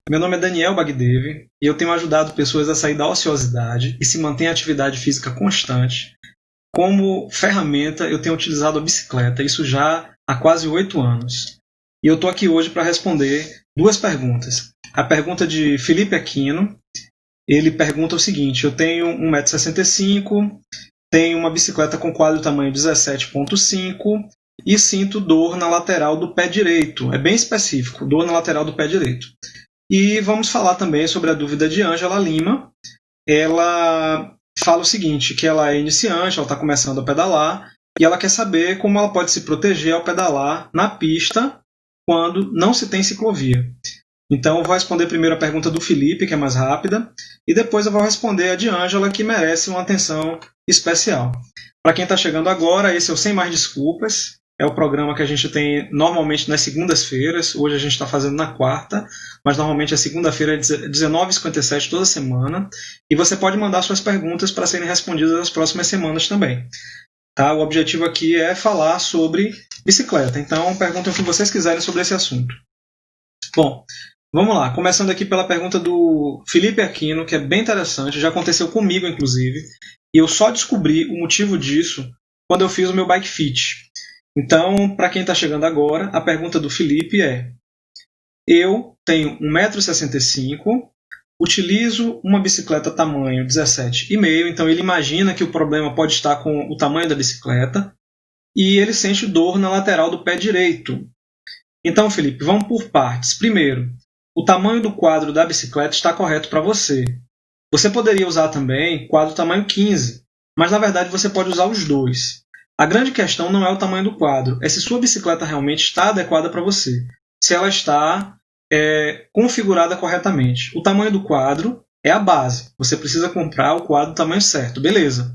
Meu nome é Daniel Bagdev e eu tenho ajudado pessoas a sair da ociosidade e se manter em atividade física constante. Como ferramenta, eu tenho utilizado a bicicleta, isso já há quase 8 anos. E eu estou aqui hoje para responder duas perguntas. A pergunta de Felipe Aquino, ele pergunta o seguinte: eu tenho 1,65 m, tenho uma bicicleta com quadro tamanho 17,5 e sinto dor na lateral do pé direito. É bem específico, dor na lateral do pé direito. E vamos falar também sobre a dúvida de Ângela Lima. Ela fala o seguinte, que ela é iniciante, ela está começando a pedalar, e ela quer saber como ela pode se proteger ao pedalar na pista quando não se tem ciclovia. Então eu vou responder primeiro a pergunta do Felipe, que é mais rápida, e depois eu vou responder a de Ângela, que merece uma atenção especial. Para quem está chegando agora, esse é o Sem Mais Desculpas. É o programa que a gente tem normalmente nas segundas-feiras. Hoje a gente está fazendo na quarta, mas normalmente a segunda-feira é 19h57 toda semana. E você pode mandar suas perguntas para serem respondidas nas próximas semanas também. Tá? O objetivo aqui é falar sobre bicicleta. Então perguntem o que vocês quiserem sobre esse assunto. Bom, vamos lá. Começando aqui pela pergunta do Felipe Aquino, que é bem interessante. Já aconteceu comigo, inclusive. E eu só descobri o motivo disso quando eu fiz o meu Bike Fit. Então, para quem está chegando agora, a pergunta do Felipe é: eu tenho 1,65 m, utilizo uma bicicleta tamanho 17,5, então ele imagina que o problema pode estar com o tamanho da bicicleta, e ele sente dor na lateral do pé direito. Então, Felipe, vamos por partes. Primeiro, o tamanho do quadro da bicicleta está correto para você. Você poderia usar também quadro tamanho 15, mas na verdade você pode usar os dois. A grande questão não é o tamanho do quadro, é se sua bicicleta realmente está adequada para você, se ela está configurada corretamente. O tamanho do quadro é a base, você precisa comprar o quadro do tamanho certo, beleza.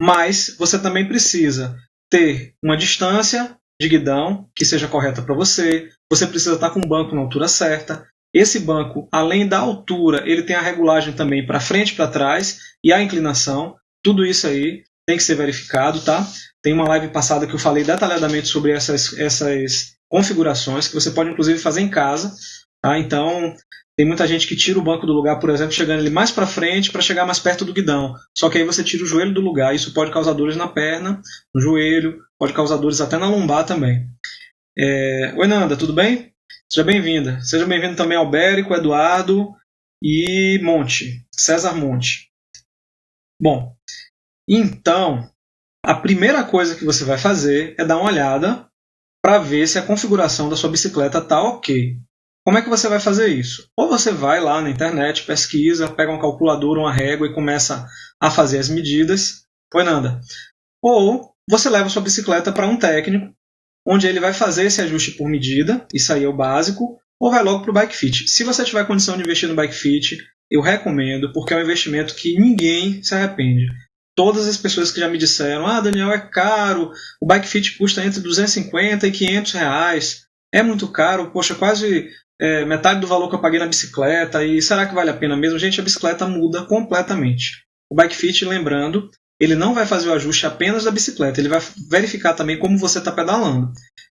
Mas você também precisa ter uma distância de guidão que seja correta para você, você precisa estar com o banco na altura certa. Esse banco, além da altura, ele tem a regulagem também para frente e para trás e a inclinação, tudo isso aí tem que ser verificado, tá? Tem uma live passada que eu falei detalhadamente sobre essas configurações que você pode inclusive fazer em casa, tá? Então, tem muita gente que tira o banco do lugar, por exemplo, chegando ele mais para frente para chegar mais perto do guidão. Só que aí você tira o joelho do lugar, isso pode causar dores na perna, no joelho, pode causar dores até na lombar também. Oi, Nanda, tudo bem? Seja bem-vinda. Seja bem-vindo também ao Bérico, Eduardo e César Monte. Bom, então, a primeira coisa que você vai fazer é dar uma olhada para ver se a configuração da sua bicicleta está ok. Como é que você vai fazer isso? Ou você vai lá na internet, pesquisa, pega uma calculadora, uma régua e começa a fazer as medidas. Oi, Nanda. Ou você leva a sua bicicleta para um técnico, onde ele vai fazer esse ajuste por medida, isso aí é o básico, ou vai logo para o Bike Fit. Se você tiver condição de investir no Bike Fit, eu recomendo, porque é um investimento que ninguém se arrepende. Todas as pessoas que já me disseram: Daniel, é caro, o Bike Fit custa entre 250 e 500 reais, é muito caro, poxa, quase metade do valor que eu paguei na bicicleta, e será que vale a pena mesmo? Gente, a bicicleta muda completamente. O Bike Fit, lembrando, ele não vai fazer o ajuste apenas da bicicleta, ele vai verificar também como você está pedalando.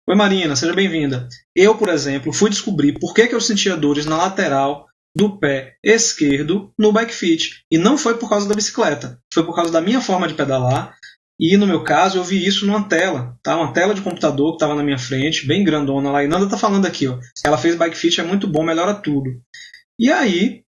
Oi, Marina, seja bem-vinda. Eu, por exemplo, fui descobrir por que eu sentia dores na lateral do pé esquerdo no Bike Fit. E não foi por causa da bicicleta, foi por causa da minha forma de pedalar. E no meu caso eu vi isso numa tela, tá? Uma tela de computador que estava na minha frente, bem grandona lá. E Nanda está falando aqui, ó, ela fez Bike Fit, é muito bom, melhora tudo. E aí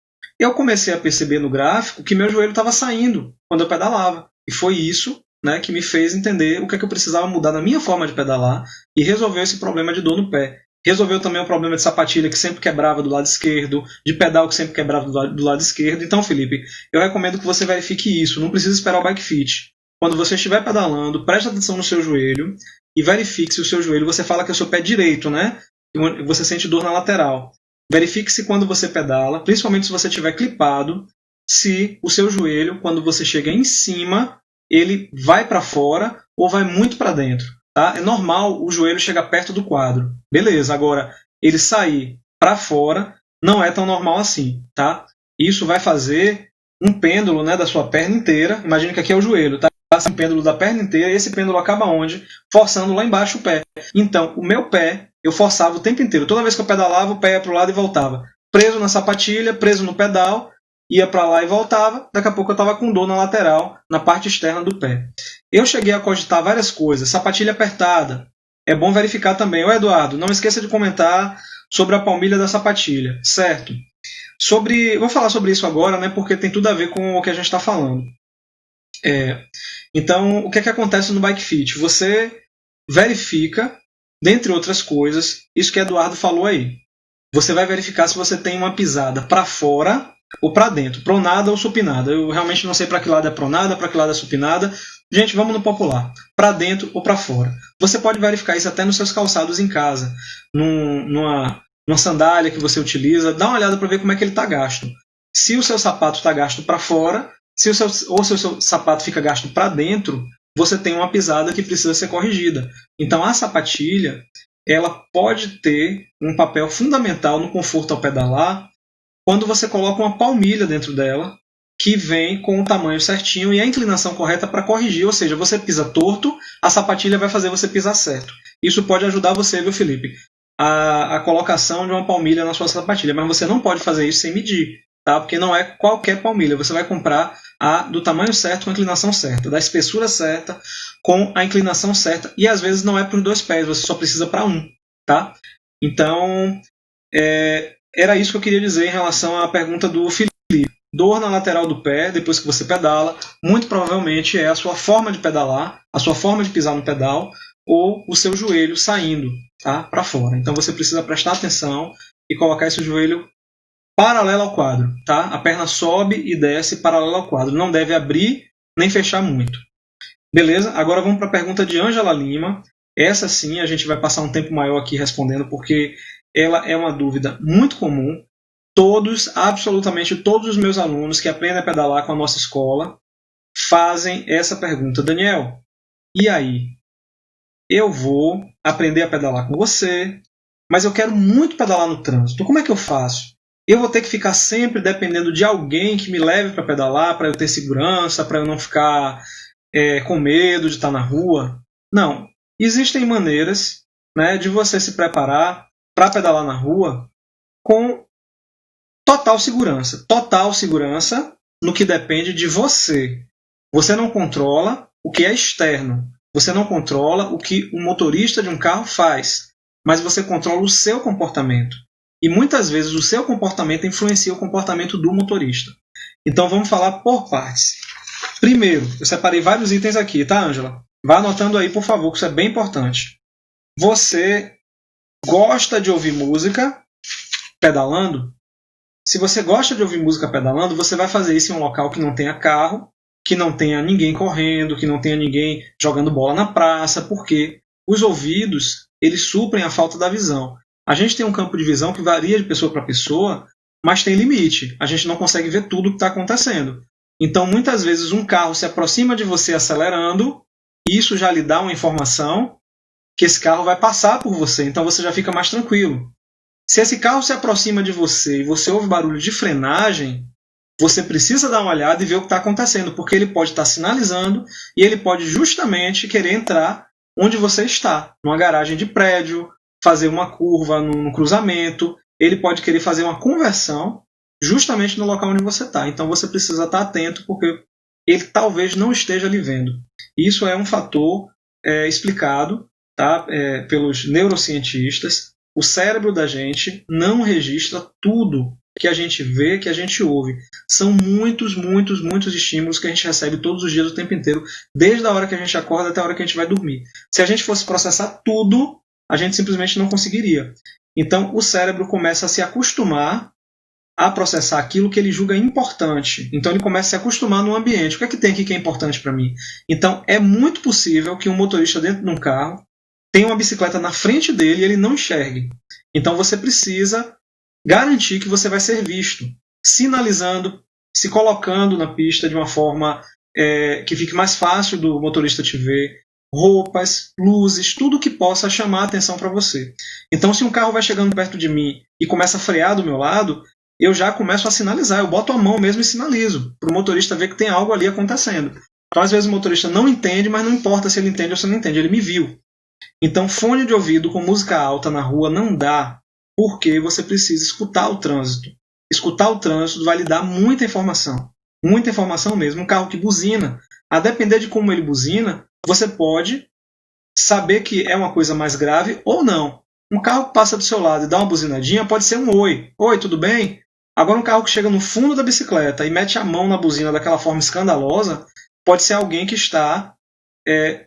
eu comecei a perceber no gráfico que meu joelho estava saindo quando eu pedalava. E foi isso, né, que me fez entender o que eu precisava mudar na minha forma de pedalar e resolver esse problema de dor no pé. Resolveu também o problema de sapatilha que sempre quebrava do lado esquerdo, de pedal que sempre quebrava do lado esquerdo. Então, Felipe, eu recomendo que você verifique isso. Não precisa esperar o Bike Fit. Quando você estiver pedalando, preste atenção no seu joelho e verifique se o seu joelho, você fala que é o seu pé direito, né? E você sente dor na lateral. Verifique se quando você pedala, principalmente se você estiver clipado, se o seu joelho, quando você chega em cima, ele vai para fora ou vai muito para dentro. Tá? É normal o joelho chegar perto do quadro. Beleza, agora ele sair para fora não é tão normal assim. Tá? Isso vai fazer um pêndulo, né, da sua perna inteira. Imagina que aqui é o joelho. Tá? Um pêndulo da perna inteira e esse pêndulo acaba onde? Forçando lá embaixo o pé. Então, o meu pé, eu forçava o tempo inteiro. Toda vez que eu pedalava, o pé ia para o lado e voltava. preso na sapatilha, preso no pedal, ia para lá e voltava, daqui a pouco eu estava com dor na lateral, na parte externa do pé. Eu cheguei a cogitar várias coisas, sapatilha apertada, é bom verificar também. Ô Eduardo, não esqueça de comentar sobre a palmilha da sapatilha, certo? Vou falar sobre isso agora, né, porque tem tudo a ver com o que a gente está falando. Então, o que é que acontece no Bike Fit? Você verifica, dentre outras coisas, isso que Eduardo falou aí. Você vai verificar se você tem uma pisada para fora ou para dentro, pronada ou supinada. Eu realmente não sei para que lado é pronada, para que lado é supinada. Gente, vamos no popular. Para dentro ou para fora. Você pode verificar isso até nos seus calçados em casa. Numa sandália que você utiliza, dá uma olhada para ver como é que ele está gasto. Se o seu sapato está gasto para fora, se o seu sapato fica gasto para dentro, você tem uma pisada que precisa ser corrigida. Então a sapatilha, ela pode ter um papel fundamental no conforto ao pedalar quando você coloca uma palmilha dentro dela, que vem com o tamanho certinho e a inclinação correta para corrigir. Ou seja, você pisa torto, a sapatilha vai fazer você pisar certo. Isso pode ajudar você, viu, Felipe? A colocação de uma palmilha na sua sapatilha. Mas você não pode fazer isso sem medir, tá? Porque não é qualquer palmilha. Você vai comprar a do tamanho certo, com a inclinação certa, da espessura certa, com a inclinação certa. E às vezes não é para os 2 pés, você só precisa para um, tá? Então, era isso que eu queria dizer em relação à pergunta do Felipe. Dor na lateral do pé depois que você pedala, muito provavelmente é a sua forma de pedalar, a sua forma de pisar no pedal, ou o seu joelho saindo, tá, para fora. Então você precisa prestar atenção e colocar esse joelho paralelo ao quadro, tá? A perna sobe e desce paralelo ao quadro. Não deve abrir nem fechar muito. Beleza? Agora vamos para a pergunta de Ângela Lima. Essa sim a gente vai passar um tempo maior aqui respondendo, porque ela é uma dúvida muito comum. Absolutamente todos os meus alunos que aprendem a pedalar com a nossa escola fazem essa pergunta. Daniel, e aí? Eu vou aprender a pedalar com você, mas eu quero muito pedalar no trânsito. Como é que eu faço? Eu vou ter que ficar sempre dependendo de alguém que me leve para pedalar, para eu ter segurança, para eu não ficar com medo de estar na rua? Não. Existem maneiras, né, de você se preparar para pedalar na rua com total segurança no que depende de você. Você não controla o que é externo. Você não controla o que o motorista de um carro faz. Mas você controla o seu comportamento. E muitas vezes o seu comportamento influencia o comportamento do motorista. Então vamos falar por partes. Primeiro, eu separei vários itens aqui, tá, Ângela? Vá anotando aí, por favor, que isso é bem importante. Você gosta de ouvir música pedalando? Se você gosta de ouvir música pedalando, você vai fazer isso em um local que não tenha carro, que não tenha ninguém correndo, que não tenha ninguém jogando bola na praça, porque os ouvidos, eles suprem a falta da visão. A gente tem um campo de visão que varia de pessoa para pessoa, mas tem limite. A gente não consegue ver tudo o que está acontecendo. Então, muitas vezes, um carro se aproxima de você acelerando, e isso já lhe dá uma informação que esse carro vai passar por você, então você já fica mais tranquilo. Se esse carro se aproxima de você e você ouve barulho de frenagem, você precisa dar uma olhada e ver o que está acontecendo, porque ele pode estar sinalizando e ele pode justamente querer entrar onde você está, numa garagem de prédio, fazer uma curva no cruzamento, ele pode querer fazer uma conversão justamente no local onde você está. Então você precisa estar atento, porque ele talvez não esteja lhe vendo. Isso é um fator explicado, tá, pelos neurocientistas. O cérebro da gente não registra tudo que a gente vê, que a gente ouve. São muitos estímulos que a gente recebe todos os dias, o tempo inteiro, desde a hora que a gente acorda até a hora que a gente vai dormir. Se a gente fosse processar tudo, a gente simplesmente não conseguiria. Então, o cérebro começa a se acostumar a processar aquilo que ele julga importante. Então, ele começa a se acostumar no ambiente. O que é que tem aqui que é importante para mim? Então, é muito possível que um motorista dentro de um carro tem uma bicicleta na frente dele e ele não enxergue. Então você precisa garantir que você vai ser visto, sinalizando, se colocando na pista de uma forma que fique mais fácil do motorista te ver, roupas, luzes, tudo que possa chamar a atenção para você. Então se um carro vai chegando perto de mim e começa a frear do meu lado, eu já começo a sinalizar, eu boto a mão mesmo e sinalizo, para o motorista ver que tem algo ali acontecendo. Então às vezes o motorista não entende, mas não importa se ele entende ou se não entende, ele me viu. Então, fone de ouvido com música alta na rua não dá. porque você precisa escutar o trânsito. Escutar o trânsito vai lhe dar muita informação mesmo. Um carro que buzina, a depender de como ele buzina, você pode saber que é uma coisa mais grave ou não. Um carro que passa do seu lado e dá uma buzinadinha pode ser um oi. Oi, tudo bem? Agora um carro que chega no fundo da bicicleta e mete a mão na buzina daquela forma escandalosa pode ser alguém que está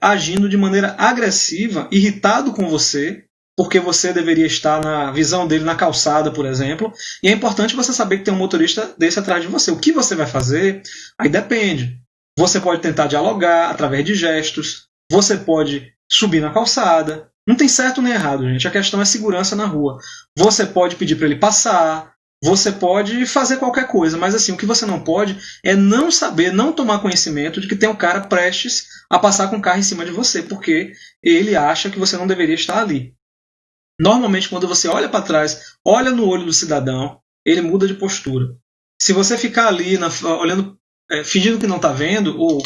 agindo de maneira agressiva, irritado com você, porque você deveria estar na visão dele na calçada, por exemplo, e é importante você saber que tem um motorista desse atrás de você. O que você vai fazer? Aí depende. Você pode tentar dialogar através de gestos, você pode subir na calçada. Não tem certo nem errado, gente. A questão é segurança na rua. Você pode pedir para ele passar, você pode fazer qualquer coisa, mas assim, o que você não pode é não saber, não tomar conhecimento de que tem um cara prestes a passar com o carro em cima de você, porque ele acha que você não deveria estar ali. Normalmente, quando você olha para trás, olha no olho do cidadão, ele muda de postura. Se você ficar ali olhando, fingindo que não está vendo, ou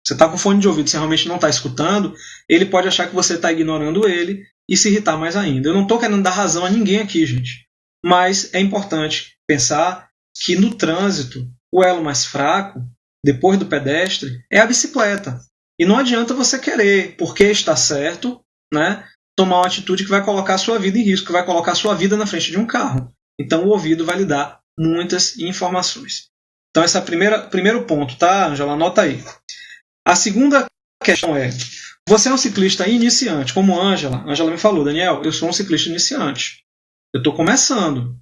você está com fone de ouvido e você realmente não está escutando, ele pode achar que você está ignorando ele e se irritar mais ainda. Eu não estou querendo dar razão a ninguém aqui, gente. Mas é importante pensar que no trânsito, o elo mais fraco, depois do pedestre, é a bicicleta. E não adianta você querer, porque está certo, né, tomar uma atitude que vai colocar a sua vida em risco, que vai colocar a sua vida na frente de um carro. Então o ouvido vai lhe dar muitas informações. Então esse é o primeiro ponto, tá, Ângela? Anota aí. A segunda questão é, você é um ciclista iniciante, como Ângela me falou, Daniel, eu sou um ciclista iniciante. Eu estou começando.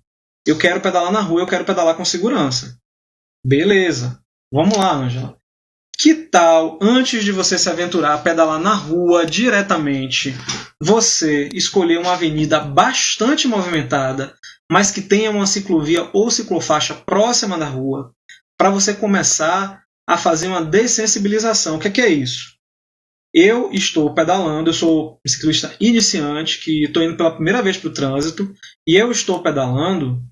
Eu quero pedalar na rua, eu quero pedalar com segurança. Beleza. Vamos lá, Ângela. Que tal, antes de você se aventurar a pedalar na rua diretamente, você escolher uma avenida bastante movimentada, mas que tenha uma ciclovia ou ciclofaixa próxima da rua, para você começar a fazer uma dessensibilização. O que é isso? Eu estou pedalando, eu sou um ciclista iniciante, que estou indo pela primeira vez para o trânsito, e eu estou pedalando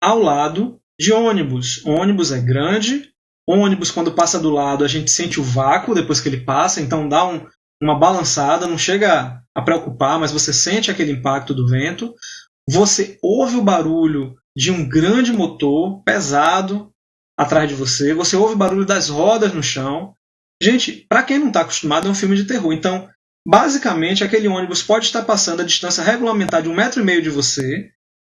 ao lado de ônibus. O ônibus é grande, ônibus quando passa do lado a gente sente o vácuo depois que ele passa, então dá uma balançada, não chega a preocupar, mas você sente aquele impacto do vento, você ouve o barulho de um grande motor pesado atrás de você, você ouve o barulho das rodas no chão. Gente, para quem não está acostumado, é um filme de terror. Então, basicamente, aquele ônibus pode estar passando a distância regulamentar de 1,5 metro de você,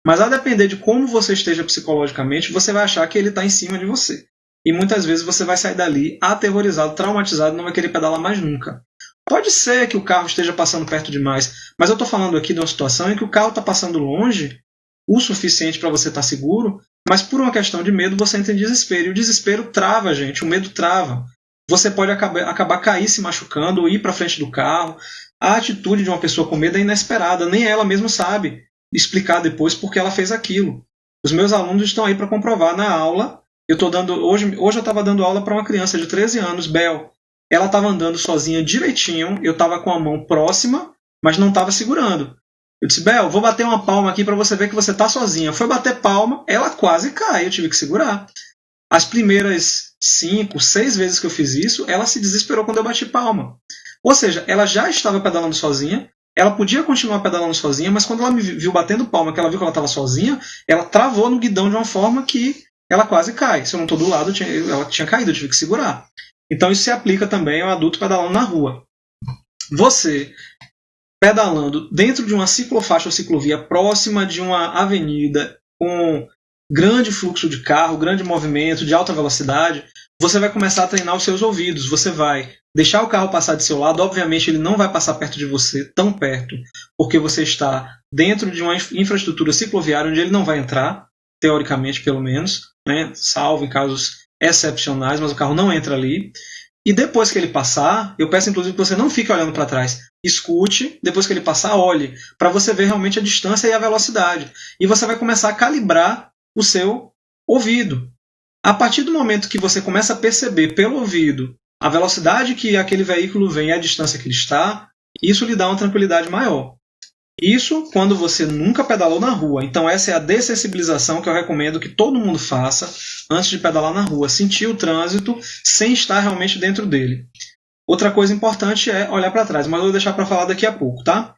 mas a depender de como você esteja psicologicamente, você vai achar que ele está em cima de você. E muitas vezes você vai sair dali aterrorizado, traumatizado, não vai querer pedalar mais nunca. Pode ser que o carro esteja passando perto demais, mas eu estou falando aqui de uma situação em que o carro está passando longe o suficiente para você estar seguro, mas por uma questão de medo você entra em desespero. E o desespero trava, gente, o medo trava. Você pode acabar cair se machucando ou ir para frente do carro. A atitude de uma pessoa com medo é inesperada, nem ela mesma sabe explicar depois porque ela fez aquilo. Os meus alunos estão aí para comprovar na aula. Hoje eu estava dando aula para uma criança de 13 anos, Bel. Ela estava andando sozinha direitinho, eu estava com a mão próxima, mas não estava segurando. Eu disse, Bel, vou bater uma palma aqui para você ver que você está sozinha. Foi bater palma, ela quase cai, eu tive que segurar. As primeiras 5, 6 vezes que eu fiz isso, ela se desesperou quando eu bati palma. Ou seja, ela já estava pedalando sozinha, ela podia continuar pedalando sozinha, mas quando ela me viu batendo palma, que ela viu que ela estava sozinha, ela travou no guidão de uma forma que ela quase cai. Se eu não estou do lado, ela tinha caído, eu tive que segurar. Então isso se aplica também ao adulto pedalando na rua. Você pedalando dentro de uma ciclofaixa ou ciclovia próxima de uma avenida com grande fluxo de carro, grande movimento, de alta velocidade, você vai começar a treinar os seus ouvidos. Você vai deixar o carro passar de seu lado. Obviamente, ele não vai passar perto de você, tão perto, porque você está dentro de uma infraestrutura cicloviária onde ele não vai entrar, teoricamente, pelo menos, né? Salvo em casos excepcionais, mas o carro não entra ali. E depois que ele passar, eu peço inclusive que você não fique olhando para trás. Escute, depois que ele passar, olhe, para você ver realmente a distância e a velocidade. E você vai começar a calibrar o seu ouvido. A partir do momento que você começa a perceber pelo ouvido a velocidade que aquele veículo vem e a distância que ele está, isso lhe dá uma tranquilidade maior. Isso quando você nunca pedalou na rua. Então essa é a dessensibilização que eu recomendo que todo mundo faça antes de pedalar na rua. Sentir o trânsito sem estar realmente dentro dele. Outra coisa importante é olhar para trás, mas eu vou deixar para falar daqui a pouco, tá?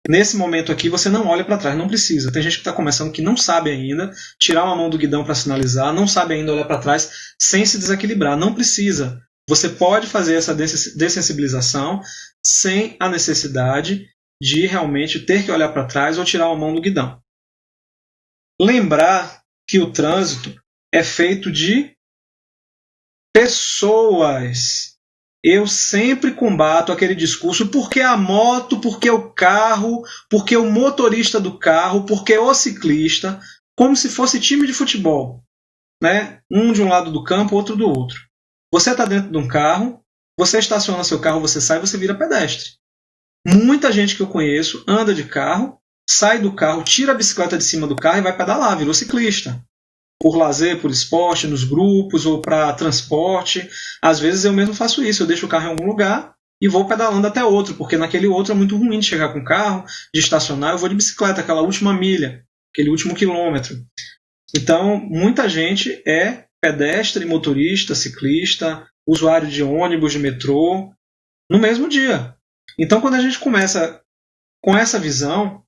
Nesse momento aqui, você não olha para trás, não precisa. Tem gente que está começando que não sabe ainda tirar uma mão do guidão para sinalizar, não sabe ainda olhar para trás sem se desequilibrar. Não precisa. Você pode fazer essa dessensibilização sem a necessidade de realmente ter que olhar para trás ou tirar uma mão do guidão. Lembrar que o trânsito é feito de pessoas. Eu sempre combato aquele discurso porque a moto, porque o carro, porque o motorista do carro, porque o ciclista, como se fosse time de futebol, né? Um de um lado do campo, outro do outro. Você está dentro de um carro, você estaciona seu carro, você sai, você vira pedestre. Muita gente que eu conheço anda de carro, sai do carro, tira a bicicleta de cima do carro e vai pedalar, virou ciclista. Por lazer, por esporte, nos grupos ou para transporte. Às vezes eu mesmo faço isso, eu deixo o carro em algum lugar e vou pedalando até outro, porque naquele outro é muito ruim de chegar com o carro, de estacionar, eu vou de bicicleta, aquela última milha, aquele último quilômetro. Então, muita gente é pedestre, motorista, ciclista, usuário de ônibus, de metrô, no mesmo dia. Então, quando a gente começa com essa visão,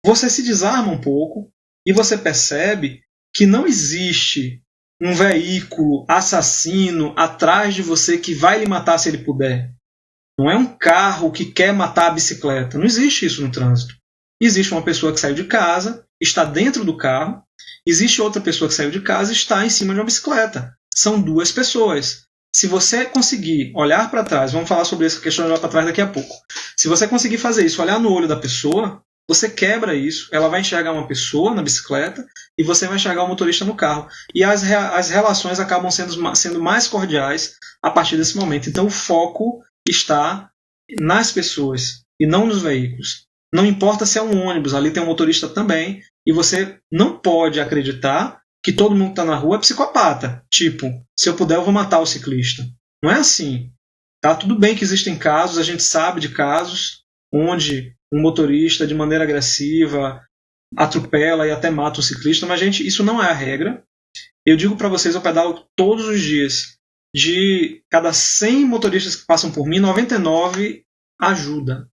você se desarma um pouco e você percebe que não existe um veículo assassino atrás de você que vai lhe matar se ele puder. Não é um carro que quer matar a bicicleta. Não existe isso no trânsito. Existe uma pessoa que saiu de casa, está dentro do carro. Existe outra pessoa que saiu de casa e está em cima de uma bicicleta. São duas pessoas. Se você conseguir olhar para trás, vamos falar sobre essa questão de olhar para trás daqui a pouco. Se você conseguir fazer isso, olhar no olho da pessoa, você quebra isso, ela vai enxergar uma pessoa na bicicleta e você vai enxergar o motorista no carro. E as relações acabam sendo mais cordiais a partir desse momento. Então o foco está nas pessoas e não nos veículos. Não importa se é um ônibus, ali tem um motorista também, e você não pode acreditar que todo mundo que está na rua é psicopata. Tipo, se eu puder eu vou matar o ciclista. Não é assim. Tá? Tudo bem que existem casos, a gente sabe de casos onde um motorista de maneira agressiva atropela e até mata um ciclista, mas gente, isso não é a regra. Eu digo para vocês, eu pedalo todos os dias. De cada 100 motoristas que passam por mim, 99 ajuda.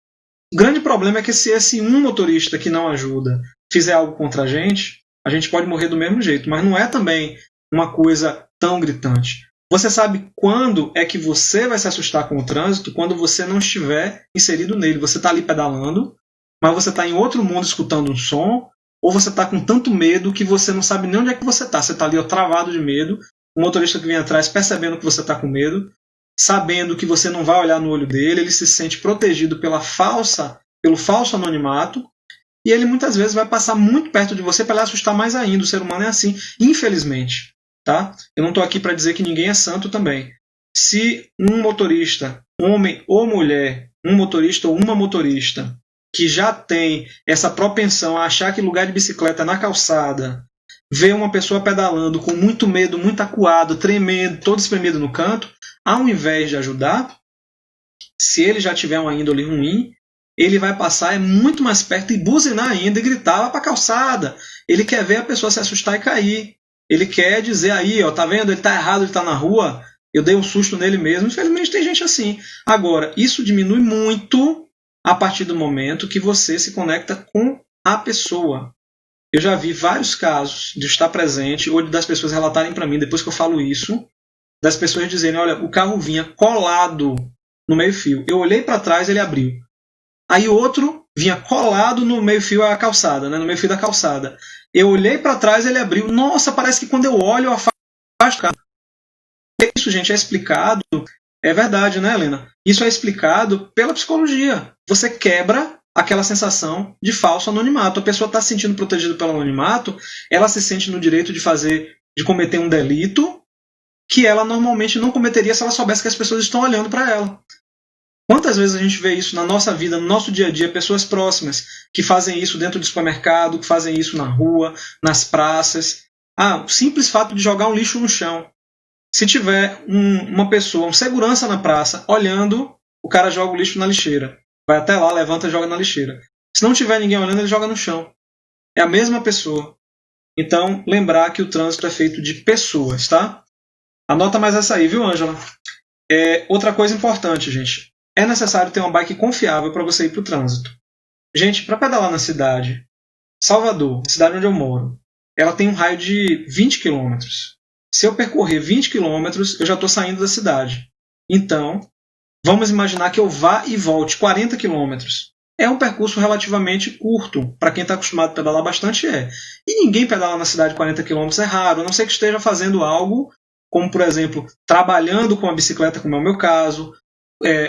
O grande problema é que se esse um motorista que não ajuda fizer algo contra a gente pode morrer do mesmo jeito, mas não é também uma coisa tão gritante. Você sabe quando é que você vai se assustar com o trânsito? Quando você não estiver inserido nele. Você está ali pedalando, mas você está em outro mundo escutando um som, ou você está com tanto medo que você não sabe nem onde é que você está. Você está ali travado de medo, o motorista que vem atrás percebendo que você está com medo, sabendo que você não vai olhar no olho dele, ele se sente protegido pelo falso anonimato, e ele muitas vezes vai passar muito perto de você para lhe assustar mais ainda. O ser humano é assim, infelizmente. Tá? Eu não estou aqui para dizer que ninguém é santo também. Se um motorista, homem ou mulher, um motorista ou uma motorista, que já tem essa propensão a achar que lugar de bicicleta é na calçada, vê uma pessoa pedalando com muito medo, muito acuado, tremendo, todo espremido no canto, ao invés de ajudar, se ele já tiver uma índole ruim, ele vai passar muito mais perto e buzinar ainda e gritar, vai para a calçada. Ele quer ver a pessoa se assustar e cair. Ele quer dizer aí, ó, tá vendo? Ele tá errado, ele tá na rua, eu dei um susto nele mesmo. Infelizmente tem gente assim. Agora, isso diminui muito a partir do momento que você se conecta com a pessoa. Eu já vi vários casos de estar presente ou das pessoas relatarem para mim, depois que eu falo isso, das pessoas dizerem, olha, o carro vinha colado no meio-fio. Eu olhei para trás, ele abriu. Aí outro vinha colado no meio-fio à calçada, né, no meio-fio da calçada. Eu olhei para trás, ele abriu. Nossa, parece que quando eu olho, eu afasto o carro. Isso, gente, é explicado. É verdade, né, Helena? Isso é explicado pela psicologia. Você quebra aquela sensação de falso anonimato. A pessoa está se sentindo protegida pelo anonimato, ela se sente no direito de cometer um delito que ela normalmente não cometeria se ela soubesse que as pessoas estão olhando para ela. Quantas vezes a gente vê isso na nossa vida, no nosso dia a dia, pessoas próximas que fazem isso dentro do supermercado, que fazem isso na rua, nas praças. O simples fato de jogar um lixo no chão. Se tiver uma pessoa, um segurança na praça, olhando, o cara joga o lixo na lixeira. Vai até lá, levanta e joga na lixeira. Se não tiver ninguém olhando, ele joga no chão. É a mesma pessoa. Então, lembrar que o trânsito é feito de pessoas, tá? Anota mais essa aí, viu, Ângela? Outra coisa importante, gente. É necessário ter uma bike confiável para você ir para o trânsito. Gente, para pedalar na cidade, Salvador, a cidade onde eu moro, ela tem um raio de 20 quilômetros. Se eu percorrer 20 quilômetros, eu já estou saindo da cidade. Então, vamos imaginar que eu vá e volte 40 quilômetros. É um percurso relativamente curto. Para quem está acostumado a pedalar bastante, é. E ninguém pedala na cidade 40 quilômetros, é raro. A não ser que esteja fazendo algo, como, por exemplo, trabalhando com a bicicleta, como é o meu caso,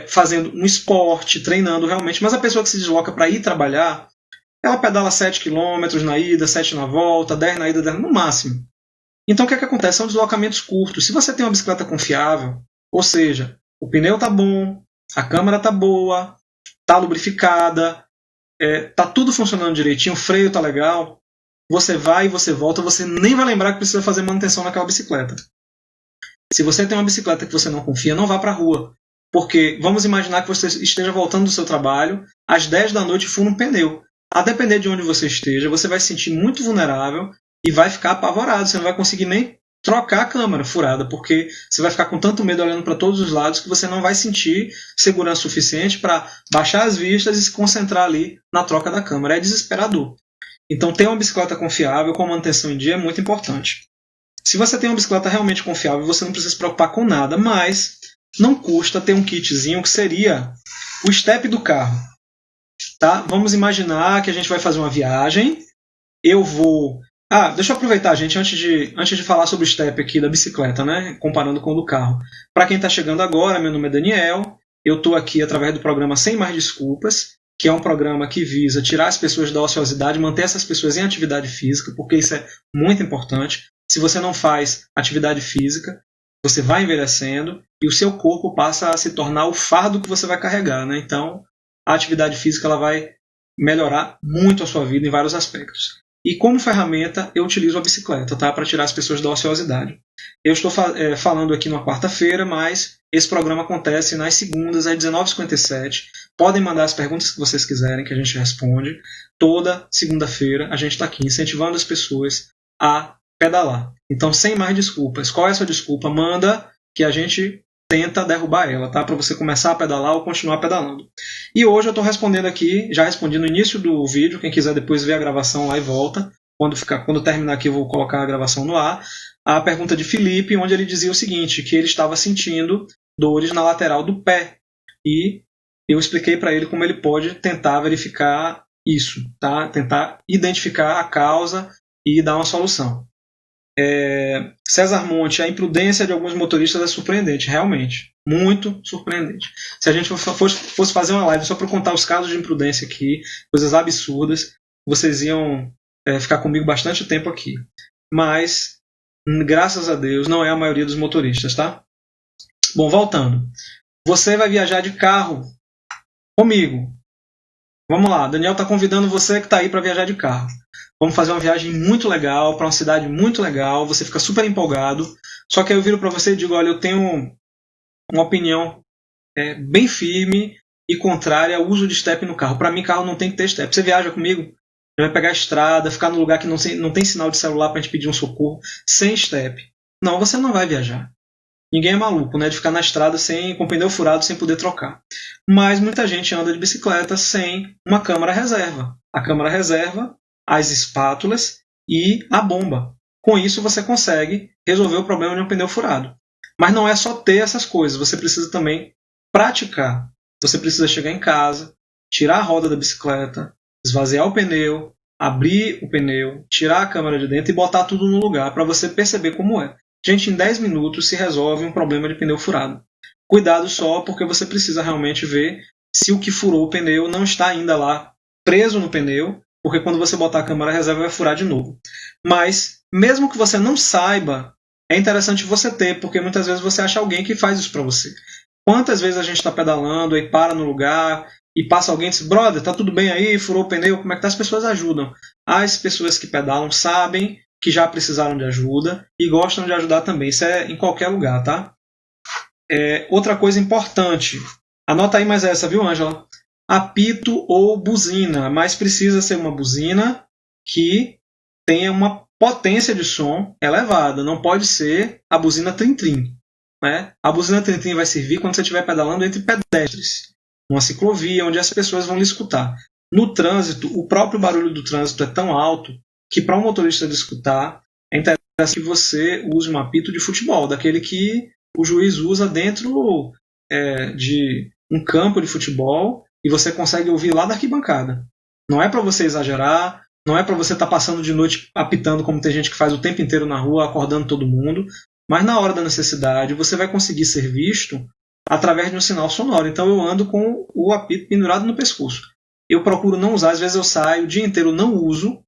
fazendo um esporte, treinando realmente. Mas a pessoa que se desloca para ir trabalhar, ela pedala 7 quilômetros na ida, 7 na volta, 10 na ida, 10 no máximo. Então, o que acontece? São deslocamentos curtos. Se você tem uma bicicleta confiável, ou seja, o pneu está bom, a câmera está boa, está lubrificada, está tudo funcionando direitinho, o freio está legal, você vai e você volta, você nem vai lembrar que precisa fazer manutenção naquela bicicleta. Se você tem uma bicicleta que você não confia, não vá para a rua. Porque vamos imaginar que você esteja voltando do seu trabalho, às 10 da noite fura um pneu. A depender de onde você esteja, você vai se sentir muito vulnerável e vai ficar apavorado. Você não vai conseguir nem trocar a câmera furada, porque você vai ficar com tanto medo olhando para todos os lados que você não vai sentir segurança suficiente para baixar as vistas e se concentrar ali na troca da câmera. É desesperador. Então, ter uma bicicleta confiável com manutenção em dia é muito importante. Se você tem uma bicicleta realmente confiável, você não precisa se preocupar com nada, mas não custa ter um kitzinho que seria o step do carro. Tá? Vamos imaginar que a gente vai fazer uma viagem. Eu vou... deixa eu aproveitar, gente, antes de falar sobre o step aqui da bicicleta, né? Comparando com o do carro. Para quem está chegando agora, meu nome é Daniel. Eu estou aqui através do programa Sem Mais Desculpas, que é um programa que visa tirar as pessoas da ociosidade, manter essas pessoas em atividade física, porque isso é muito importante. Se você não faz atividade física, você vai envelhecendo e o seu corpo passa a se tornar o fardo que você vai carregar, né? Então, a atividade física ela vai melhorar muito a sua vida em vários aspectos. E como ferramenta, eu utilizo a bicicleta, tá? Para tirar as pessoas da ociosidade. Eu estou falando aqui numa quarta-feira, mas esse programa acontece nas segundas, às 19h57. Podem mandar as perguntas que vocês quiserem, que a gente responde. Toda segunda-feira a gente está aqui incentivando as pessoas a pedalar. Então, sem mais desculpas. Qual é a sua desculpa? Manda que a gente tenta derrubar ela, tá? Para você começar a pedalar ou continuar pedalando. E hoje eu estou respondendo aqui, já respondi no início do vídeo, quem quiser depois ver a gravação lá e volta. Quando terminar aqui eu vou colocar a gravação no ar. A pergunta de Felipe, onde ele dizia o seguinte, que ele estava sentindo dores na lateral do pé. E eu expliquei para ele como ele pode tentar verificar isso, tá? Tentar identificar a causa e dar uma solução. César Monte, a imprudência de alguns motoristas é surpreendente, realmente, muito surpreendente. Se a gente fosse fazer uma live só para contar os casos de imprudência aqui, coisas absurdas, vocês iam ficar comigo bastante tempo aqui. Mas, graças a Deus, não é a maioria dos motoristas, tá? Bom, voltando. Você vai viajar de carro comigo. Vamos lá, Daniel está convidando você que está aí para viajar de carro. Vamos fazer uma viagem muito legal, para uma cidade muito legal, você fica super empolgado. Só que aí eu viro para você e digo, olha, eu tenho uma opinião bem firme e contrária ao uso de step no carro. Para mim, carro não tem que ter step. Você viaja comigo, vai pegar a estrada, ficar num lugar que não tem sinal de celular para a gente pedir um socorro, sem step. Não, você não vai viajar. Ninguém é maluco, né, de ficar na estrada com o pneu furado, sem poder trocar. Mas muita gente anda de bicicleta sem uma câmara reserva. A câmara reserva, as espátulas e a bomba. Com isso você consegue resolver o problema de um pneu furado. Mas não é só ter essas coisas, você precisa também praticar. Você precisa chegar em casa, tirar a roda da bicicleta, esvaziar o pneu, abrir o pneu, tirar a câmera de dentro e botar tudo no lugar para você perceber como é. Gente, em 10 minutos se resolve um problema de pneu furado. Cuidado só, porque você precisa realmente ver se o que furou o pneu não está ainda lá preso no pneu, porque quando você botar a câmera reserva vai furar de novo. Mas, mesmo que você não saiba, é interessante você ter, porque muitas vezes você acha alguém que faz isso para você. Quantas vezes a gente está pedalando e para no lugar e passa alguém e diz, brother, tá tudo bem aí, furou o pneu, como é que tá? As pessoas ajudam. As pessoas que pedalam sabem que já precisaram de ajuda e gostam de ajudar também. Isso é em qualquer lugar, tá? Outra coisa importante, anota aí mais essa, viu, Ângela? Apito ou buzina, mas precisa ser uma buzina que tenha uma potência de som elevada, não pode ser a buzina trim-trim. Né? A buzina trim-trim vai servir quando você estiver pedalando entre pedestres, numa ciclovia, onde as pessoas vão lhe escutar. No trânsito, o próprio barulho do trânsito é tão alto que para um motorista de escutar, é interessante que você use um apito de futebol, daquele que o juiz usa dentro de um campo de futebol e você consegue ouvir lá da arquibancada. Não é para você exagerar, não é para você estar passando de noite apitando como tem gente que faz o tempo inteiro na rua, acordando todo mundo, mas na hora da necessidade você vai conseguir ser visto através de um sinal sonoro. Então eu ando com o apito pendurado no pescoço. Eu procuro não usar, às vezes eu saio o dia inteiro, não uso,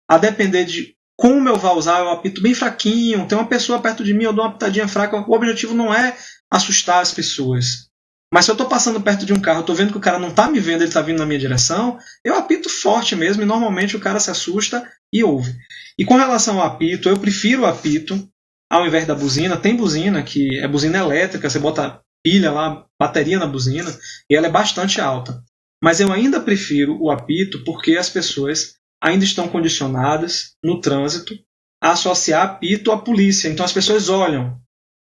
a depender de como eu vou usar, eu apito bem fraquinho, tem uma pessoa perto de mim, eu dou uma pitadinha fraca, o objetivo não é assustar as pessoas. Mas se eu estou passando perto de um carro, estou vendo que o cara não está me vendo, ele está vindo na minha direção, eu apito forte mesmo e normalmente o cara se assusta e ouve. E com relação ao apito, eu prefiro o apito ao invés da buzina. Tem buzina que é buzina elétrica, você bota pilha lá, bateria na buzina, e ela é bastante alta. Mas eu ainda prefiro o apito porque as pessoas ainda estão condicionadas no trânsito a associar apito à polícia. Então as pessoas olham.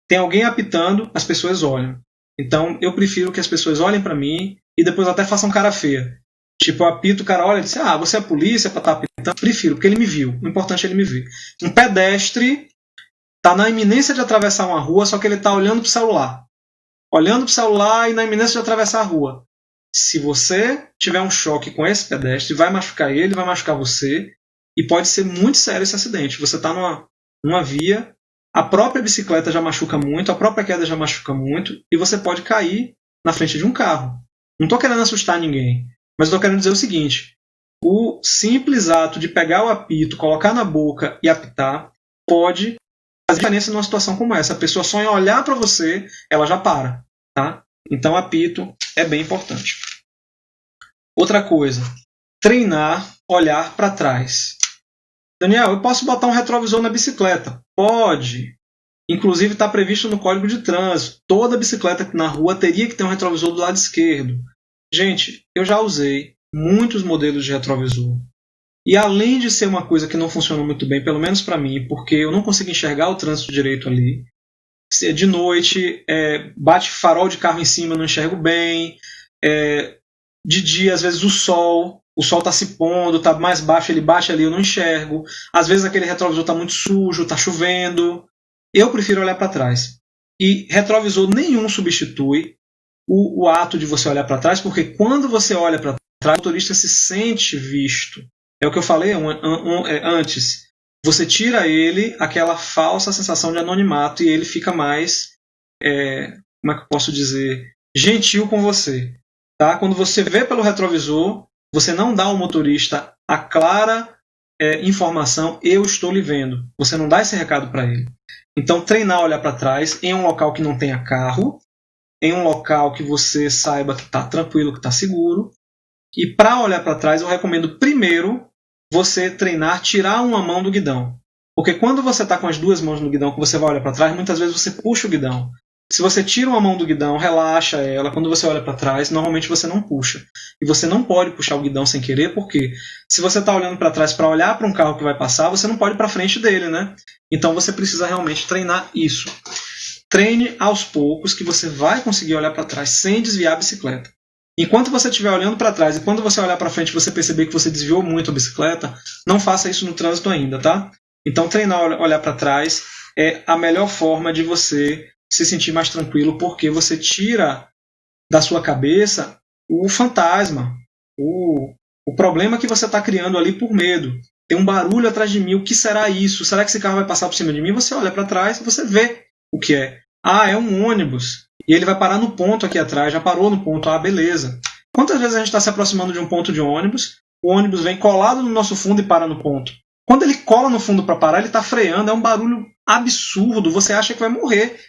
Tem alguém apitando, as pessoas olham. Então eu prefiro que as pessoas olhem para mim e depois até façam cara feia. Tipo, eu apito, o cara olha e diz, você é a polícia para estar apitando? Prefiro, porque ele me viu. O importante é ele me ver. Um pedestre está na iminência de atravessar uma rua, só que ele está olhando para o celular. Olhando para o celular e na iminência de atravessar a rua. Se você tiver um choque com esse pedestre, vai machucar ele, vai machucar você, e pode ser muito sério esse acidente. Você está numa via, a própria bicicleta já machuca muito, a própria queda já machuca muito, e você pode cair na frente de um carro. Não estou querendo assustar ninguém, mas estou querendo dizer o seguinte: o simples ato de pegar o apito, colocar na boca e apitar, pode fazer diferença numa situação como essa. A pessoa só em olhar para você, ela já para. Tá? Então, apito é bem importante. Outra coisa, treinar, olhar para trás. Daniel, eu posso botar um retrovisor na bicicleta? Pode. Inclusive está previsto no Código de Trânsito. Toda bicicleta na rua teria que ter um retrovisor do lado esquerdo. Gente, eu já usei muitos modelos de retrovisor. E além de ser uma coisa que não funcionou muito bem, pelo menos para mim, porque eu não consigo enxergar o trânsito direito ali. De noite, bate farol de carro em cima, eu não enxergo bem. De dia, às vezes o sol está se pondo, está mais baixo, ele bate ali, eu não enxergo. Às vezes aquele retrovisor está muito sujo, está chovendo. Eu prefiro olhar para trás. E retrovisor nenhum substitui o ato de você olhar para trás, porque quando você olha para trás, o motorista se sente visto. É o que eu falei antes. Você tira ele aquela falsa sensação de anonimato e ele fica mais, como é que eu posso dizer, gentil com você. Tá? Quando você vê pelo retrovisor, você não dá ao motorista a clara informação, eu estou lhe vendo. Você não dá esse recado para ele. Então, treinar olhar para trás em um local que não tenha carro, em um local que você saiba que está tranquilo, que está seguro. E para olhar para trás, eu recomendo primeiro você treinar, tirar uma mão do guidão. Porque quando você está com as duas mãos no guidão, que você vai olhar para trás, muitas vezes você puxa o guidão. Se você tira uma mão do guidão, relaxa ela, quando você olha para trás, normalmente você não puxa. E você não pode puxar o guidão sem querer, porque se você está olhando para trás para olhar para um carro que vai passar, você não pode ir para frente dele, né? Então você precisa realmente treinar isso. Treine aos poucos que você vai conseguir olhar para trás sem desviar a bicicleta. Enquanto você estiver olhando para trás e quando você olhar para frente você perceber que você desviou muito a bicicleta, não faça isso no trânsito ainda, tá? Então treinar olhar para trás é a melhor forma de você se sentir mais tranquilo, porque você tira da sua cabeça o fantasma, o problema que você está criando ali por medo. Tem um barulho atrás de mim, o que será isso? Será que esse carro vai passar por cima de mim? Você olha para trás e você vê o que é. É um ônibus. E ele vai parar no ponto aqui atrás, já parou no ponto, beleza. Quantas vezes a gente está se aproximando de um ponto de ônibus, o ônibus vem colado no nosso fundo e para no ponto. Quando ele cola no fundo para parar, ele está freando, é um barulho absurdo, você acha que vai morrer.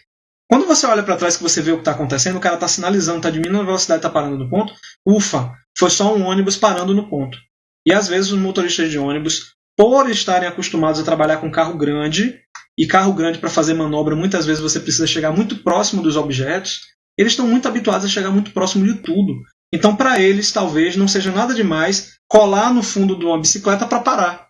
Quando você olha para trás que você vê o que está acontecendo, o cara está sinalizando, está diminuindo a velocidade, está parando no ponto, ufa, foi só um ônibus parando no ponto. E às vezes os motoristas de ônibus, por estarem acostumados a trabalhar com carro grande, e carro grande para fazer manobra, muitas vezes você precisa chegar muito próximo dos objetos, eles estão muito habituados a chegar muito próximo de tudo. Então, para eles, talvez não seja nada demais colar no fundo de uma bicicleta para parar.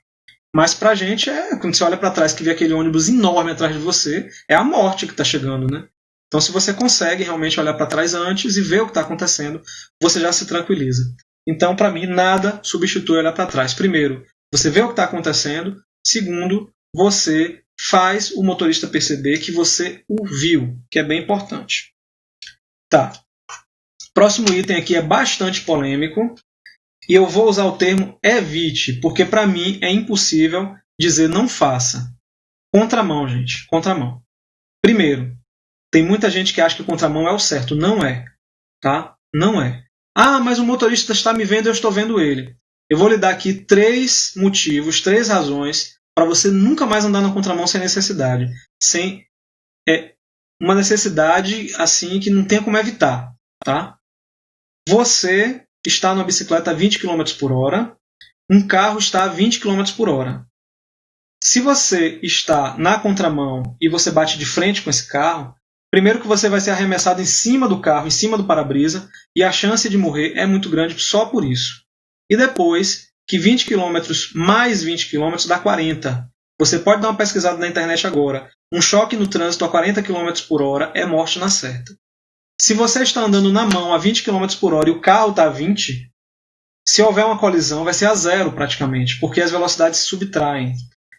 Mas para a gente, quando você olha para trás que vê aquele ônibus enorme atrás de você, é a morte que está chegando, né? Então, se você consegue realmente olhar para trás antes e ver o que está acontecendo, você já se tranquiliza. Então, para mim, nada substitui olhar para trás. Primeiro, você vê o que está acontecendo. Segundo, você faz o motorista perceber que você o viu, que é bem importante. Tá. Próximo item aqui é bastante polêmico. E eu vou usar o termo evite, porque para mim é impossível dizer não faça. Contramão, gente. Contramão. Primeiro, tem muita gente que acha que contramão é o certo. Não é. Tá? Não é. Ah, mas o motorista está me vendo e eu estou vendo ele. Eu vou lhe dar aqui 3 motivos, 3 razões para você nunca mais andar na contramão sem necessidade. Sem uma necessidade assim que não tem como evitar. Tá? Você está numa bicicleta a 20 km por hora, um carro está a 20 km por hora. Se você está na contramão e você bate de frente com esse carro, primeiro que você vai ser arremessado em cima do carro, em cima do para-brisa, e a chance de morrer é muito grande só por isso. E depois, que 20 km mais 20 km dá 40. Você pode dar uma pesquisada na internet agora. Um choque no trânsito a 40 km por hora é morte na certa. Se você está andando na mão a 20 km por hora e o carro está a 20, se houver uma colisão vai ser a 0 praticamente, porque as velocidades se subtraem.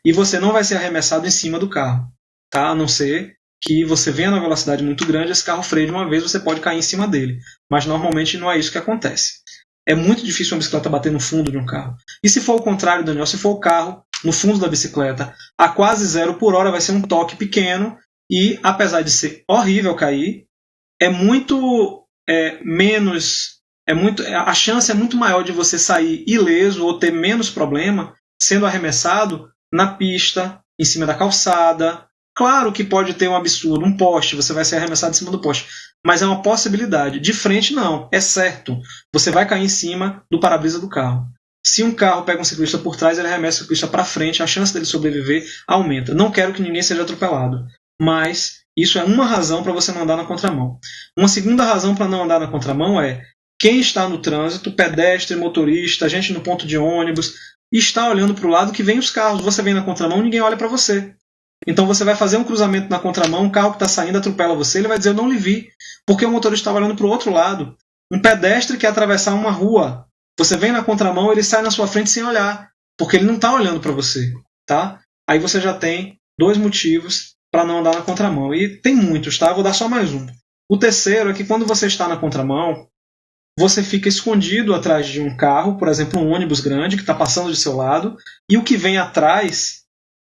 E você não vai ser arremessado em cima do carro. Tá? A não ser que você venha na velocidade muito grande, esse carro freia de uma vez, você pode cair em cima dele. Mas normalmente não é isso que acontece. É muito difícil uma bicicleta bater no fundo de um carro. E se for o contrário, Daniel, se for o carro no fundo da bicicleta, a quase 0 por hora vai ser um toque pequeno e, apesar de ser horrível cair, a chance é muito maior de você sair ileso ou ter menos problema sendo arremessado na pista, em cima da calçada. Claro que pode ter um absurdo, um poste, você vai ser arremessado em cima do poste, mas é uma possibilidade. De frente não, é certo. Você vai cair em cima do para-brisa do carro. Se um carro pega um ciclista por trás, ele arremessa o ciclista para frente, a chance dele sobreviver aumenta. Não quero que ninguém seja atropelado, mas isso é uma razão para você não andar na contramão. Uma segunda razão para não andar na contramão é quem está no trânsito, pedestre, motorista, gente no ponto de ônibus, está olhando para o lado que vem os carros. Você vem na contramão, ninguém olha para você. Então você vai fazer um cruzamento na contramão, um carro que está saindo atropela você, ele vai dizer eu não lhe vi, porque o motorista estava olhando para o outro lado. Um pedestre quer atravessar uma rua, você vem na contramão, ele sai na sua frente sem olhar, porque ele não está olhando para você. Tá? Aí você já tem 2 motivos para não andar na contramão. E tem muitos, tá? Eu vou dar só mais um. O terceiro é que quando você está na contramão, você fica escondido atrás de um carro, por exemplo, um ônibus grande que está passando do seu lado, e o que vem atrás,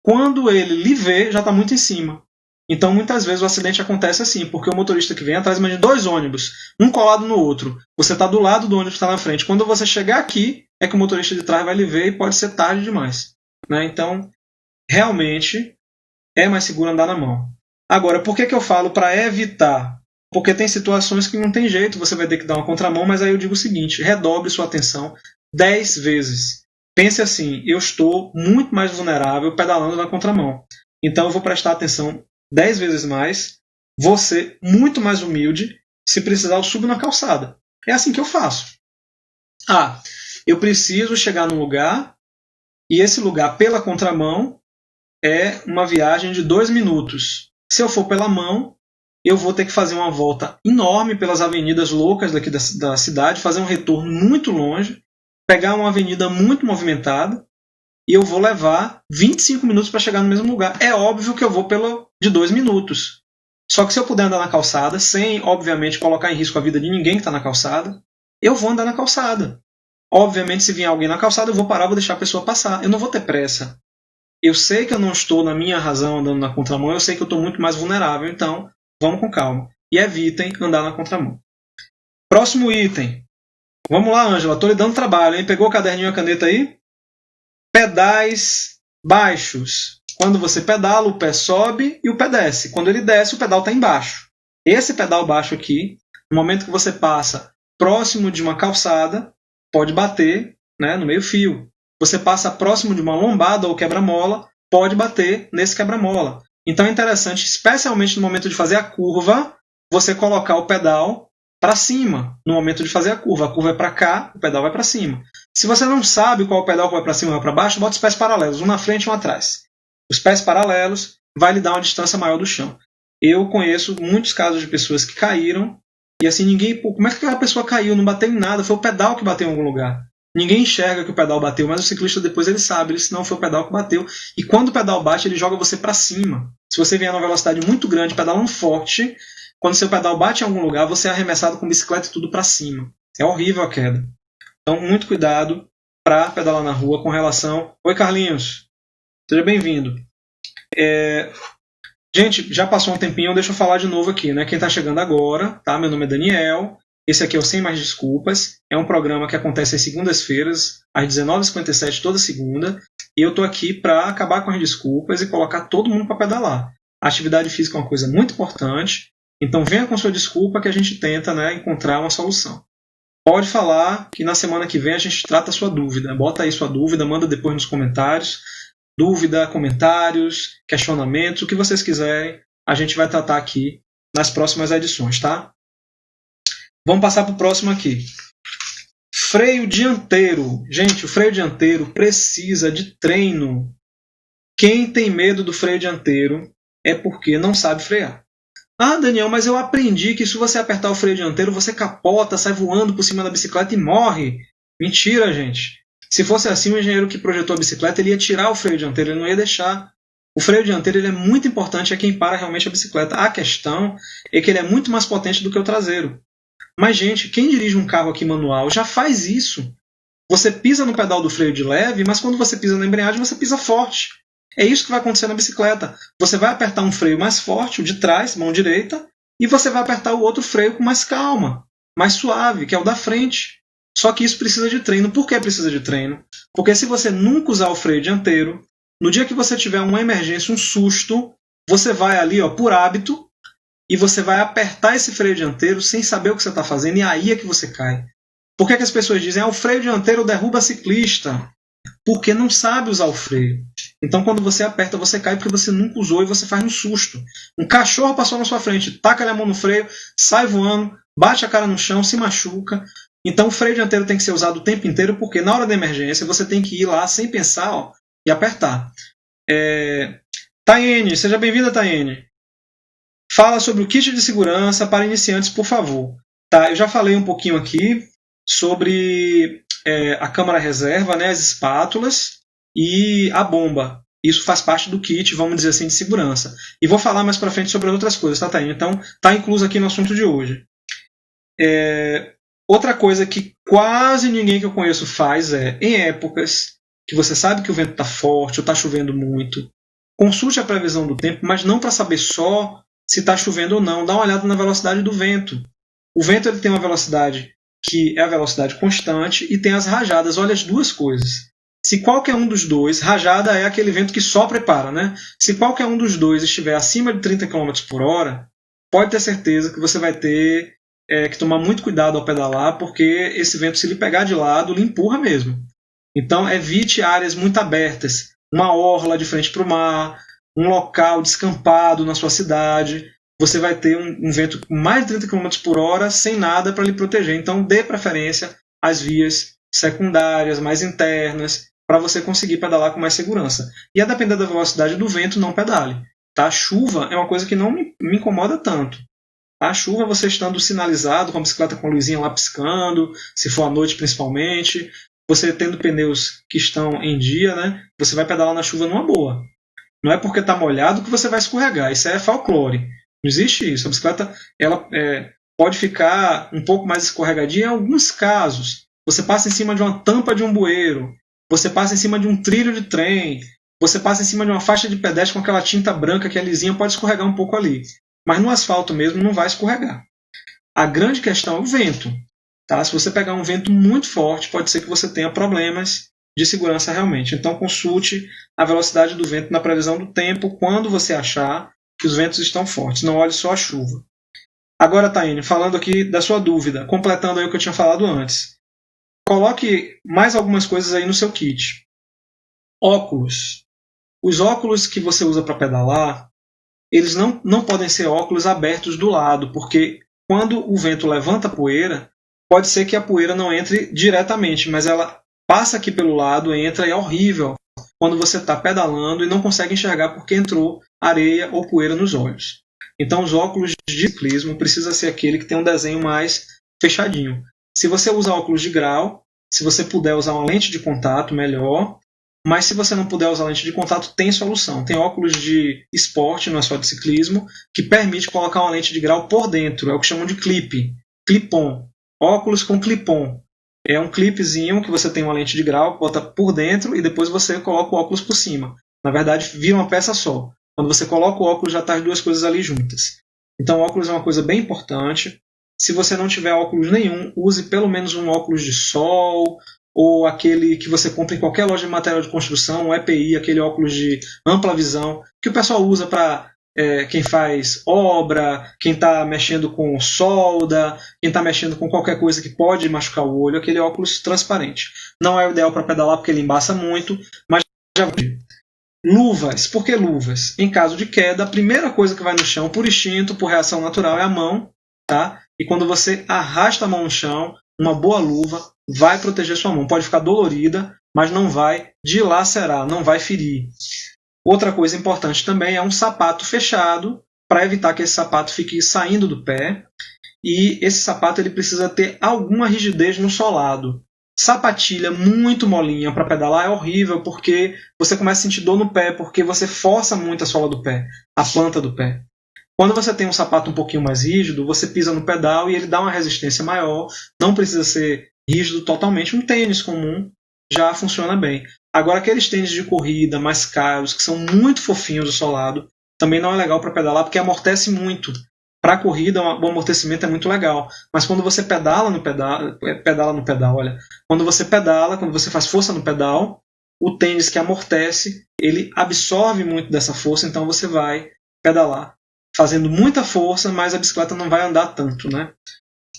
quando ele lhe vê, já está muito em cima. Então, muitas vezes o acidente acontece assim, porque o motorista que vem atrás, imagina 2 ônibus, um colado no outro. Você está do lado do ônibus que está na frente. Quando você chegar aqui, é que o motorista de trás vai lhe ver e pode ser tarde demais. Né? Então, realmente, é mais seguro andar na mão. Agora, por que eu falo para evitar? Porque tem situações que não tem jeito, você vai ter que dar uma contramão, mas aí eu digo o seguinte, redobre sua atenção 10 vezes. Pense assim, eu estou muito mais vulnerável pedalando na contramão. Então eu vou prestar atenção 10 vezes mais, vou ser muito mais humilde, se precisar eu subo na calçada. É assim que eu faço. Eu preciso chegar num lugar, e esse lugar pela contramão é uma viagem de 2 minutos. Se eu for pela mão, eu vou ter que fazer uma volta enorme pelas avenidas loucas daqui da cidade, fazer um retorno muito longe, pegar uma avenida muito movimentada, e eu vou levar 25 minutos para chegar no mesmo lugar. É óbvio que eu vou de 2 minutos. Só que se eu puder andar na calçada, sem, obviamente, colocar em risco a vida de ninguém que está na calçada, eu vou andar na calçada. Obviamente, se vier alguém na calçada, eu vou parar, vou deixar a pessoa passar. Eu não vou ter pressa. Eu sei que eu não estou na minha razão andando na contramão, eu sei que eu estou muito mais vulnerável, então vamos com calma. E evitem andar na contramão. Próximo item. Vamos lá, Ângela, estou lhe dando trabalho, hein? Pegou o caderninho e a caneta aí? Pedais baixos. Quando você pedala, o pé sobe e o pé desce. Quando ele desce, o pedal está embaixo. Esse pedal baixo aqui, no momento que você passa próximo de uma calçada, pode bater, né, no meio-fio. Você passa próximo de uma lombada ou quebra-mola, pode bater nesse quebra-mola. Então é interessante, especialmente no momento de fazer a curva, você colocar o pedal para cima no momento de fazer a curva. A curva é para cá, o pedal vai para cima. Se você não sabe qual o pedal que vai para cima ou vai para baixo, bota os pés paralelos, um na frente e um atrás. Os pés paralelos vai lhe dar uma distância maior do chão. Eu conheço muitos casos de pessoas que caíram E assim, ninguém... Pô, como é que aquela pessoa caiu? Não bateu em nada, foi o pedal que bateu em algum lugar. Ninguém enxerga que o pedal bateu, mas o ciclista depois ele sabe, ele, se não foi o pedal que bateu. E quando o pedal bate, ele joga você para cima. Se você vier numa velocidade muito grande, pedalando forte, quando seu pedal bate em algum lugar, você é arremessado com bicicleta e tudo para cima. É horrível a queda. Então, muito cuidado para pedalar na rua com relação... Oi, Carlinhos. Seja bem-vindo. Gente, já passou um tempinho, deixa eu falar de novo aqui, né? Quem está chegando agora, tá? Meu nome é Daniel. Esse aqui é o Sem Mais Desculpas. É um programa que acontece às segundas-feiras, às 19h57, toda segunda. E eu estou aqui para acabar com as desculpas e colocar todo mundo para pedalar. A atividade física é uma coisa muito importante. Então venha com sua desculpa que a gente tenta, né, encontrar uma solução. Pode falar que na semana que vem a gente trata a sua dúvida. Bota aí sua dúvida, manda depois nos comentários. Dúvida, comentários, questionamentos, o que vocês quiserem, a gente vai tratar aqui nas próximas edições, tá? Vamos passar para o próximo aqui. Freio dianteiro. Gente, o freio dianteiro precisa de treino. Quem tem medo do freio dianteiro é porque não sabe frear. Ah, Daniel, mas eu aprendi que se você apertar o freio dianteiro, você capota, sai voando por cima da bicicleta e morre. Mentira, gente. Se fosse assim, o engenheiro que projetou a bicicleta ele ia tirar o freio dianteiro, ele não ia deixar. O freio dianteiro ele é muito importante, é quem para realmente a bicicleta. A questão é que ele é muito mais potente do que o traseiro. Mas, gente, quem dirige um carro aqui manual já faz isso. Você pisa no pedal do freio de leve, mas quando você pisa na embreagem, você pisa forte. É isso que vai acontecer na bicicleta. Você vai apertar um freio mais forte, o de trás, mão direita, e você vai apertar o outro freio com mais calma, mais suave, que é o da frente. Só que isso precisa de treino. Por que precisa de treino? Porque se você nunca usar o freio dianteiro, no dia que você tiver uma emergência, um susto, você vai ali, ó, por hábito, e você vai apertar esse freio dianteiro sem saber o que você está fazendo, e aí é que você cai. Por que as pessoas dizem o freio dianteiro derruba ciclista? Porque não sabe usar o freio. Então, quando você aperta, você cai porque você nunca usou e você faz no susto. Um cachorro passou na sua frente, taca a mão no freio, sai voando, bate a cara no chão, se machuca. Então, o freio dianteiro tem que ser usado o tempo inteiro porque na hora da emergência você tem que ir lá sem pensar, ó, e apertar. Taiane, seja bem-vinda, Taiane. Fala sobre o kit de segurança para iniciantes, por favor. Tá, eu já falei um pouquinho aqui sobre a câmara reserva, né, as espátulas e a bomba. Isso faz parte do kit, vamos dizer assim, de segurança. E vou falar mais para frente sobre outras coisas, tá, Taiane? Então, está incluso aqui no assunto de hoje. Outra coisa que quase ninguém que eu conheço faz em épocas que você sabe que o vento está forte ou está chovendo muito, consulte a previsão do tempo, mas não para saber só se está chovendo ou não. Dá uma olhada na velocidade do vento. O vento ele tem uma velocidade que é a velocidade constante e tem as rajadas. Olha as duas coisas. Se qualquer um dos dois, rajada é aquele vento que sopra e para, né? Se qualquer um dos dois estiver acima de 30 km por hora, pode ter certeza que você vai ter que tomar muito cuidado ao pedalar, porque esse vento, se lhe pegar de lado, lhe empurra mesmo. Então, evite áreas muito abertas, uma orla de frente para o mar, um local descampado na sua cidade. Você vai ter um vento com mais de 30 km por hora sem nada para lhe proteger. Então, dê preferência às vias secundárias, mais internas, para você conseguir pedalar com mais segurança. E a depender da velocidade do vento, não pedale. Tá? A chuva é uma coisa que não me incomoda tanto. A chuva, você estando sinalizado, com a bicicleta com a luzinha lá piscando, se for à noite principalmente, você tendo pneus que estão em dia, né, você vai pedalar na chuva numa boa. Não é porque está molhado que você vai escorregar, isso é folclore. Não existe isso. A bicicleta ela, pode ficar um pouco mais escorregadia em alguns casos. Você passa em cima de uma tampa de um bueiro, você passa em cima de um trilho de trem, você passa em cima de uma faixa de pedestre com aquela tinta branca que é lisinha, pode escorregar um pouco ali. Mas no asfalto mesmo não vai escorregar. A grande questão é o vento. Tá? Se você pegar um vento muito forte, pode ser que você tenha problemas de segurança realmente. Então consulte a velocidade do vento na previsão do tempo quando você achar que os ventos estão fortes. Não olhe só a chuva. Agora, Taine, falando aqui da sua dúvida, completando aí o que eu tinha falado antes. Coloque mais algumas coisas aí no seu kit. Óculos. Os óculos que você usa para pedalar, eles não podem ser óculos abertos do lado, porque quando o vento levanta a poeira, pode ser que a poeira não entre diretamente, mas ela passa aqui pelo lado, entra e é horrível quando você está pedalando e não consegue enxergar porque entrou areia ou poeira nos olhos. Então os óculos de ciclismo precisa ser aquele que tem um desenho mais fechadinho. Se você usa óculos de grau, se você puder usar uma lente de contato, melhor. Mas se você não puder usar lente de contato, tem solução. Tem óculos de esporte, não é só de ciclismo, que permite colocar uma lente de grau por dentro. É o que chamam de clip, clip-on. Óculos com clip-on. É um clipezinho que você tem uma lente de grau, bota por dentro e depois você coloca o óculos por cima. Na verdade, vira uma peça só. Quando você coloca o óculos, já está as duas coisas ali juntas. Então, óculos é uma coisa bem importante. Se você não tiver óculos nenhum, use pelo menos um óculos de sol, ou aquele que você compra em qualquer loja de material de construção, um EPI, aquele óculos de ampla visão, que o pessoal usa para quem faz obra, quem está mexendo com solda, quem está mexendo com qualquer coisa que pode machucar o olho, aquele óculos transparente. Não é o ideal para pedalar porque ele embaça muito, mas já vou. Luvas. Por que luvas? Em caso de queda, a primeira coisa que vai no chão, por instinto, por reação natural, é a mão. Tá? E quando você arrasta a mão no chão, uma boa luva vai proteger sua mão. Pode ficar dolorida, mas não vai dilacerar, não vai ferir. Outra coisa importante também é um sapato fechado, para evitar que esse sapato fique saindo do pé. E esse sapato ele precisa ter alguma rigidez no solado. Sapatilha muito molinha para pedalar é horrível, porque você começa a sentir dor no pé, porque você força muito a sola do pé, a planta do pé. Quando você tem um sapato um pouquinho mais rígido, você pisa no pedal e ele dá uma resistência maior. Não precisa ser rígido totalmente. Um tênis comum já funciona bem. Agora, aqueles tênis de corrida mais caros, que são muito fofinhos do solado, também não é legal para pedalar, porque amortece muito. Para a corrida, o amortecimento é muito legal. Mas quando você pedala no pedal, olha. Quando você pedala, quando você faz força no pedal, o tênis que amortece, ele absorve muito dessa força, então você vai pedalar fazendo muita força, mas a bicicleta não vai andar tanto, né?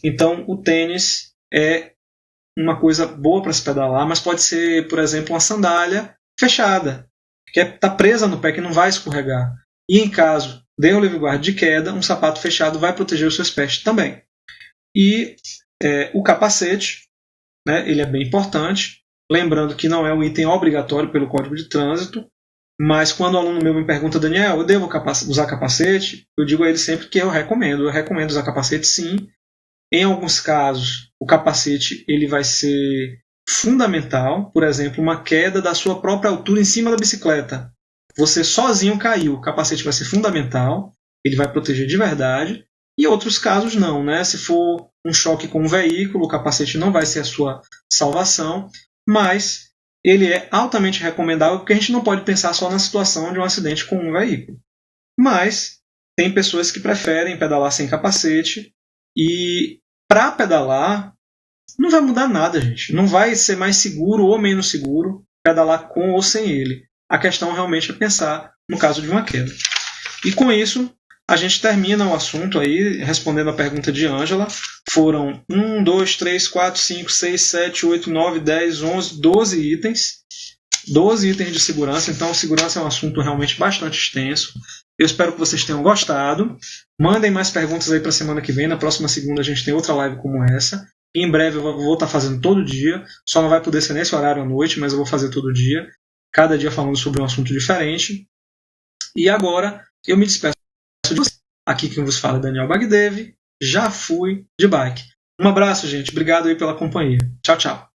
Então, o tênis é uma coisa boa para se pedalar, mas pode ser, por exemplo, uma sandália fechada, que está presa no pé, que não vai escorregar. E em caso de o livre-guarda de queda, um sapato fechado vai proteger os seus pés também. E o capacete, né, ele é bem importante, lembrando que não é um item obrigatório pelo Código de Trânsito, mas quando o aluno meu me pergunta, Daniel, eu devo usar capacete? Eu digo a ele sempre que eu recomendo usar capacete sim. Em alguns casos, o capacete ele vai ser fundamental, por exemplo, uma queda da sua própria altura em cima da bicicleta. Você sozinho caiu, o capacete vai ser fundamental, ele vai proteger de verdade. E outros casos não, né? Se for um choque com um veículo, o capacete não vai ser a sua salvação, mas ele é altamente recomendável porque a gente não pode pensar só na situação de um acidente com um veículo. Mas tem pessoas que preferem pedalar sem capacete e para pedalar não vai mudar nada, gente. Não vai ser mais seguro ou menos seguro pedalar com ou sem ele. A questão realmente é pensar no caso de uma queda. E com isso, a gente termina o assunto aí, respondendo a pergunta de Ângela. Foram 1, 2, 3, 4, 5, 6, 7, 8, 9, 10, 11, 12 itens. 12 itens de segurança. Então, segurança é um assunto realmente bastante extenso. Eu espero que vocês tenham gostado. Mandem mais perguntas aí para a semana que vem. Na próxima segunda a gente tem outra live como essa. Em breve eu vou estar fazendo todo dia. Só não vai poder ser nesse horário à noite, mas eu vou fazer todo dia. Cada dia falando sobre um assunto diferente. E agora eu me despeço de vocês. Aqui quem vos fala é Daniel Bagdev. Já fui de bike. Um abraço, gente. Obrigado aí pela companhia. Tchau, tchau.